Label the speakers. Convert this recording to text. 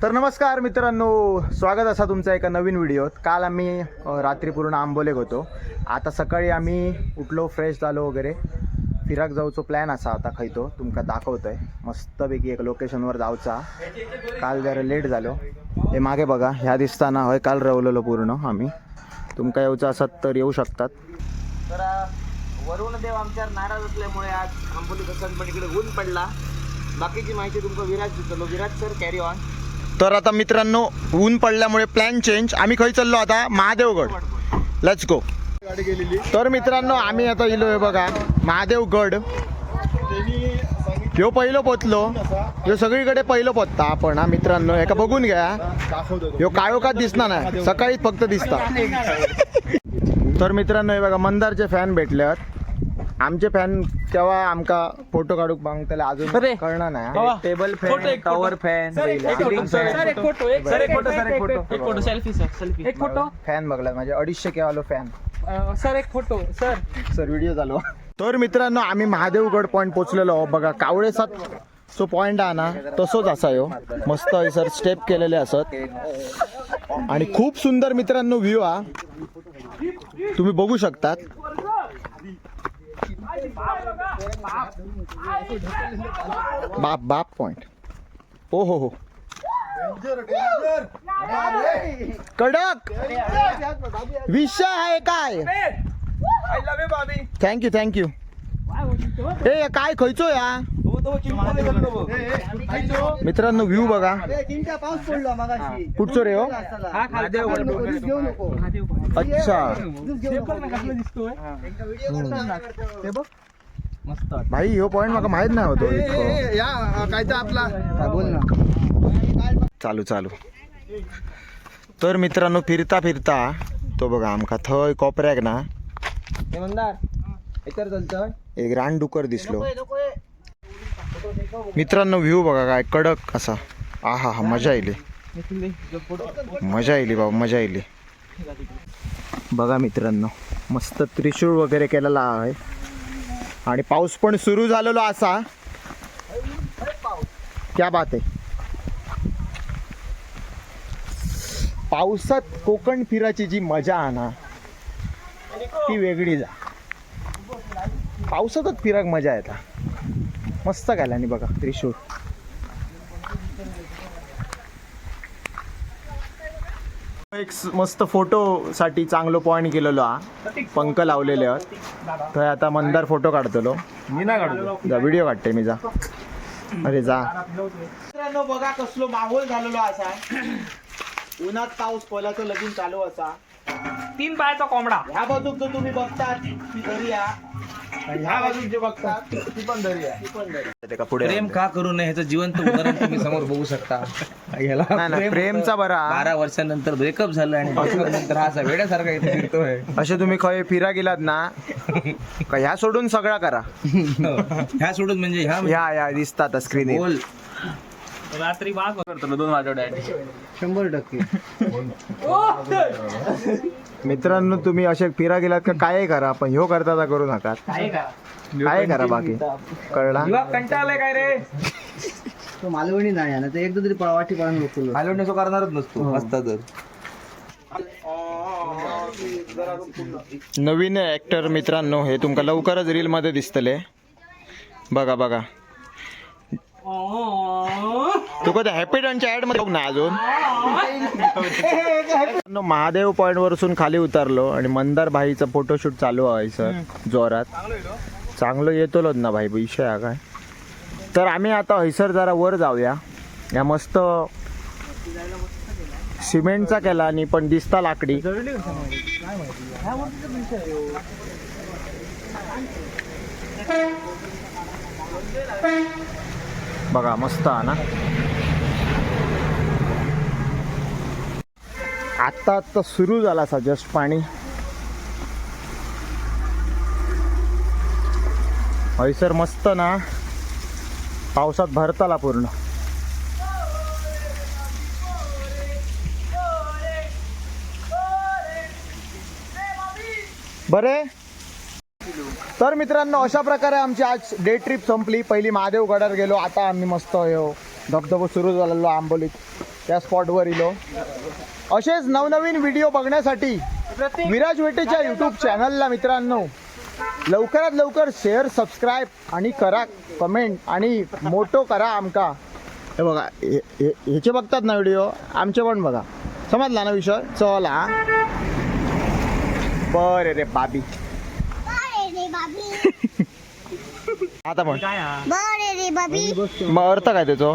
Speaker 1: तर नमस्कार मित्रांनो, स्वागत असा तुमचा एका नवीन व्हिडिओत. काल आम्ही रात्री पूर्ण आंबोलेक होतो. आता सकाळी आम्ही उठलो, फ्रेश झालो वगैरे. फिराक जाऊचो प्लॅन असा आता खयतो तुमका दाखवतोय. मस्तपैकी एक लोकेशनवर जाऊचा. काल जरा लेट झालो. हे मागे बघा, ह्या दिसताना होय काल रवलेलो पूर्ण आम्ही. तुमका येऊचं असत तर येऊ शकतात.
Speaker 2: तर वरुण देव आमच्यावर नाराज असल्यामुळे आज आंबोली बसन पण इकडे ऊन पडला. बाकीची माहिती तुमका विराज दिसलो. Viraj sir carry on.
Speaker 1: तर आता मित्रांनो, ऊन पडल्यामुळे प्लॅन चेंज. आम्ही खय चाललो आता महादेवगड. Let's go. तर मित्रांनो, आम्ही आता इलोय बघा महादेवगड. ह्यो पहिलो पोचलो. ह्यो सगळीकडे पहिलो पोचता आपण. हा मित्रांनो, एका बघून घ्या. ह्यो काळोखात दिसणार नाही, सकाळी फक्त दिसता. तर मित्रांनो, हे बघा मंदारचे फॅन भेटल्यात. आमचे फॅन तेव्हा आमका फोटो काढूक मागतले, अजून कळणार नाही.
Speaker 2: Table fan, tower fan,
Speaker 1: fan बघला माझे 250 केवालो फॅन.
Speaker 2: सर एक फोटो
Speaker 1: सर व्हिडिओ चालू. तर मित्रांनो, आम्ही महादेवगड पॉईंट पोचलेलो बघा. कावळेसात जो पॉईंट आहे ना, तसोच असा यो मस्त सर स्टेप केलेले असत आणि खूप सुंदर मित्रांनो व्ह्यू हा तुम्ही बघू शकतात. बाप बाप पॉइंट. ओ हो कडक विषय आहे काय. थँक्यू. ए काय खयचो या मित्रांनो, व्ह्यू बघा. कुठचो रे हो. अच्छा भाई, ह्यो पॉइंट मला माहित नाही होतो.
Speaker 2: काय तर आपला
Speaker 1: बोल ना. चालू. तर मित्रांनो, फिरता फिरता तो बघा आमका थंय कोपऱ्याक ना एक रानडुकर दिसलो. मित्रांनो, व्ह्यू बघा काय कडक असा. आहा हा, मजा येईल बाबा, मजा येईल. बघा मित्रांनो, मस्त त्रिशूळ वगैरे केलेला आहे आणि पाऊस पण सुरू झालेलो असा. क्या बात आहे. पावसात कोकण फिराची जी मजा आहे ना, ती वेगळी जा. पावसातच फिराक मजा येता. मस्त गेला बघा त्रिशूळ. एक मस्त फोटो साठी चांगलो पॉइंट गेलेलो हा. पंख लावलेले आहेत. तर आता मंदार फोटो काढतलो. मी ना काढतो, जा व्हिडिओ काढते मी. जा अरे जा.
Speaker 2: मित्रांनो, बघा कसलो माहोल झालेलो असा. उन्हात पाऊस पडल्याचं लगीन चालू असा.
Speaker 3: 3 पायाचा कोंबडा.
Speaker 2: ह्या बाजूक जो तुम्ही बघता ती दर्या, ह्या बाजूक जे बघता ती पण दर्या.
Speaker 1: पुढे
Speaker 4: प्रेम का करू नये ह्याचं जिवंत उदाहरण तुम्ही समोर बघू शकता.
Speaker 1: नाही, प्रेमचा बरा.
Speaker 4: 12 वर्षानंतर ब्रेकअप झालं आणि नंतर हा असा वेड्यासारखा इथे फिरतोय.
Speaker 1: असे तुम्ही खय फिरा गेलात ना, का ह्या सोडून सगळा करा.
Speaker 4: ह्या सोडून म्हणजे
Speaker 1: ह्या दिसतात स्क्रीन.
Speaker 4: बोल.
Speaker 3: रात्री वाघ करतो 2 आठवड्यात
Speaker 2: 100%.
Speaker 1: मित्रांनो, तुम्ही असे फिरा गेलात का काय करा, पण ह्यो करता करू नका. काय करा बाकी कळला.
Speaker 3: कंटाळलाय काय रे.
Speaker 2: तो मालवणी नाही आहे ना, ते एकदा तरी वाटी पळून बघतो.
Speaker 4: हलवण्याचं करणारच नसतो असता तर.
Speaker 1: नवीन ऍक्टर मित्रांनो, हे तुमका लवकरच रील मध्ये दिसतले. बघा तू कधी हॅपी डनच्या ऍड मध्ये बघ ना अजून. महादेव पॉइंट वरसून खाली उतरलो आणि मंदार भाईचा फोटोशूट चालू आहे सर जोरात. चांगलं येतोच ना भाई, विषय हा काय. तर आम्ही आता हैसर जरा वर जाऊया. या मस्त सिमेंटचा केला आणि पण दिसता लाकडी. बघा मस्त आहे ना. आता सुरू झाला असा जस्ट पाणी. हैसर मस्त ना, पावसात भरताला पूर्ण. बरे. तर मित्रांनो, अशा प्रकारे आमची आज डे ट्रिप संपली. पहिली महादेवगडावर गेलो, आता आम्ही मस्त धबधबा सुरू झालेलो आंबोलीत. त्या स्पॉटवर इलो. असेच नवनवीन व्हिडिओ बघण्यासाठी विराज वेटेच्या यूट्यूब चॅनलला मित्रांनो लवकरात लवकर शेअर, सबस्क्राईब आणि करा कमेंट आणि मोठो करा आमका. हे बघा ह्याचे बघतात ना व्हिडिओ, आमचे पण बघा. समजला ना विषय. चला बरे रे बाबी. आता पण
Speaker 3: काय हा?
Speaker 1: मग अर्थ काय त्याचं.